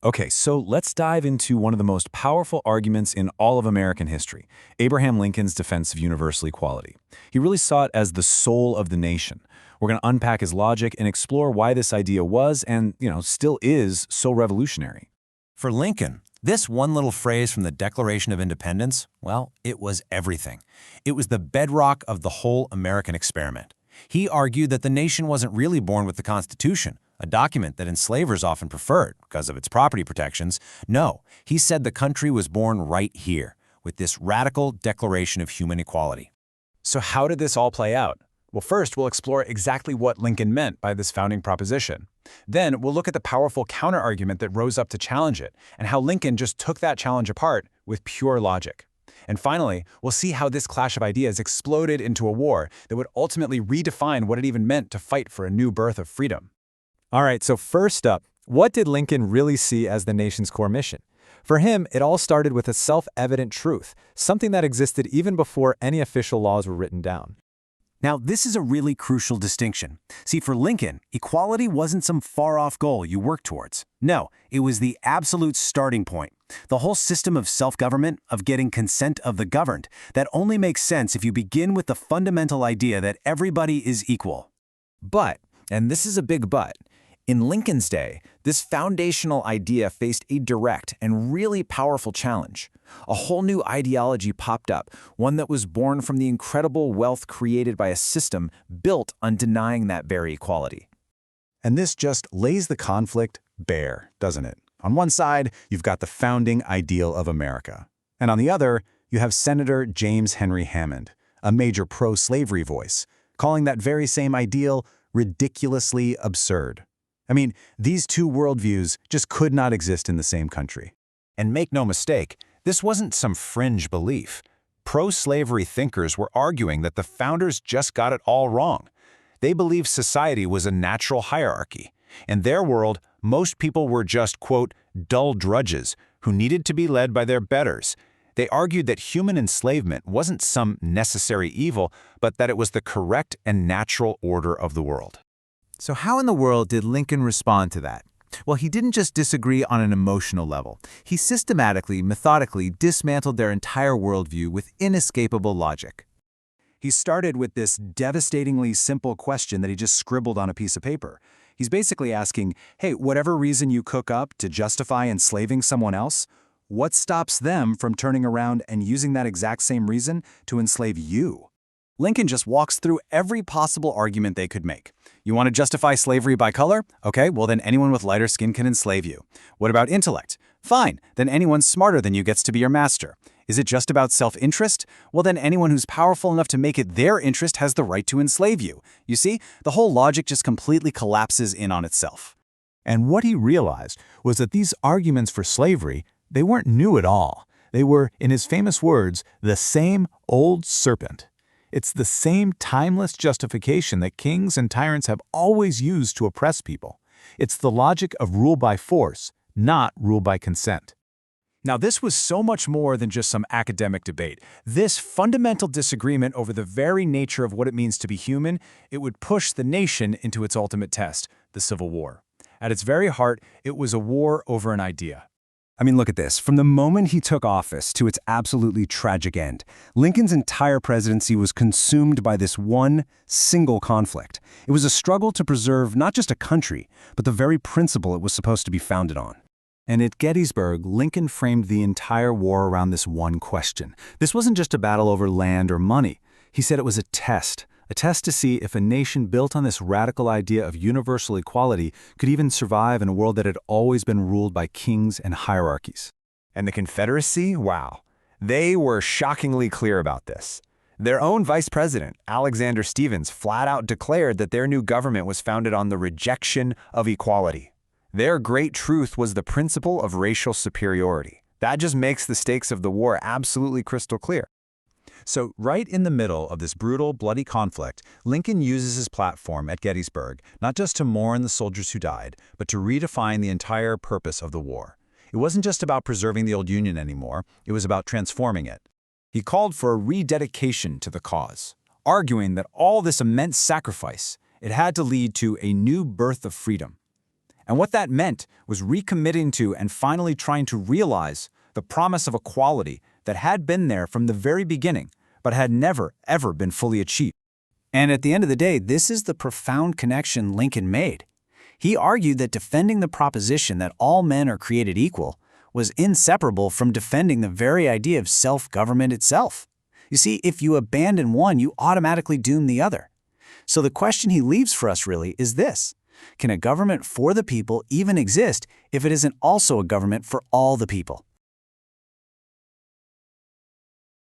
Okay, so let's dive into one of the most powerful arguments in all of American history, Abraham Lincoln's defense of universal equality. He really saw it as the soul of the nation. We're going to unpack his logic and explore why this idea was and, still is so revolutionary. For Lincoln, this one little phrase from the Declaration of Independence, well, it was everything. It was the bedrock of the whole American experiment. He argued that the nation wasn't really born with the Constitution, a document that enslavers often preferred because of its property protections. No, he said the country was born right here, with this radical declaration of human equality. So how did this all play out? Well, first, we'll explore exactly what Lincoln meant by this founding proposition. Then, we'll look at the powerful counterargument that rose up to challenge it, and how Lincoln just took that challenge apart with pure logic. And finally, we'll see how this clash of ideas exploded into a war that would ultimately redefine what it even meant to fight for a new birth of freedom. All right, so first up, what did Lincoln really see as the nation's core mission? For him, it all started with a self-evident truth, something that existed even before any official laws were written down. Now, this is a really crucial distinction. See, for Lincoln, equality wasn't some far-off goal you work towards. No, it was the absolute starting point. The whole system of self-government, of getting consent of the governed, that only makes sense if you begin with the fundamental idea that everybody is equal. But, and this is a big but, in Lincoln's day, this foundational idea faced a direct and really powerful challenge. A whole new ideology popped up, one that was born from the incredible wealth created by a system built on denying that very equality. And this just lays the conflict bare, doesn't it? On one side, you've got the founding ideal of America. And on the other, you have Senator James Henry Hammond, a major pro-slavery voice, calling that very same ideal ridiculously absurd. I mean, these two worldviews just could not exist in the same country. And make no mistake, this wasn't some fringe belief. Pro-slavery thinkers were arguing that the founders just got it all wrong. They believed society was a natural hierarchy. In their world, most people were just, quote, dull drudges who needed to be led by their betters. They argued that human enslavement wasn't some necessary evil, but that it was the correct and natural order of the world. So how in the world did Lincoln respond to that? Well, he didn't just disagree on an emotional level. He systematically, methodically dismantled their entire worldview with inescapable logic. He started with this devastatingly simple question that he just scribbled on a piece of paper. He's basically asking, hey, whatever reason you cook up to justify enslaving someone else, what stops them from turning around and using that exact same reason to enslave you? Lincoln just walks through every possible argument they could make. You want to justify slavery by color? Okay, well then anyone with lighter skin can enslave you. What about intellect? Fine, then anyone smarter than you gets to be your master. Is it just about self-interest? Well then anyone who's powerful enough to make it their interest has the right to enslave you. You see, the whole logic just completely collapses in on itself. And what he realized was that these arguments for slavery, they weren't new at all. They were, in his famous words, the same old serpent. It's the same timeless justification that kings and tyrants have always used to oppress people. It's the logic of rule by force, not rule by consent. Now, this was so much more than just some academic debate. This fundamental disagreement over the very nature of what it means to be human, it would push the nation into its ultimate test, the Civil War. At its very heart, it was a war over an idea. I mean, look at this. From the moment he took office to its absolutely tragic end, Lincoln's entire presidency was consumed by this one single conflict. It was a struggle to preserve not just a country, but the very principle it was supposed to be founded on. And at Gettysburg, Lincoln framed the entire war around this one question. This wasn't just a battle over land or money. He said it was a test to see if a nation built on this radical idea of universal equality could even survive in a world that had always been ruled by kings and hierarchies. And the Confederacy, wow, they were shockingly clear about this. Their own vice president, Alexander Stephens, flat out declared that their new government was founded on the rejection of equality. Their great truth was the principle of racial superiority. That just makes the stakes of the war absolutely crystal clear. So right in the middle of this brutal, bloody conflict, Lincoln uses his platform at Gettysburg not just to mourn the soldiers who died, but to redefine the entire purpose of the war. It wasn't just about preserving the old Union anymore, it was about transforming it. He called for a rededication to the cause, arguing that all this immense sacrifice, it had to lead to a new birth of freedom. And what that meant was recommitting to and finally trying to realize the promise of equality that had been there from the very beginning, but had never, ever been fully achieved. And at the end of the day, this is the profound connection Lincoln made. He argued that defending the proposition that all men are created equal was inseparable from defending the very idea of self-government itself. You see, if you abandon one, you automatically doom the other. So the question he leaves for us really is this: can a government for the people even exist if it isn't also a government for all the people?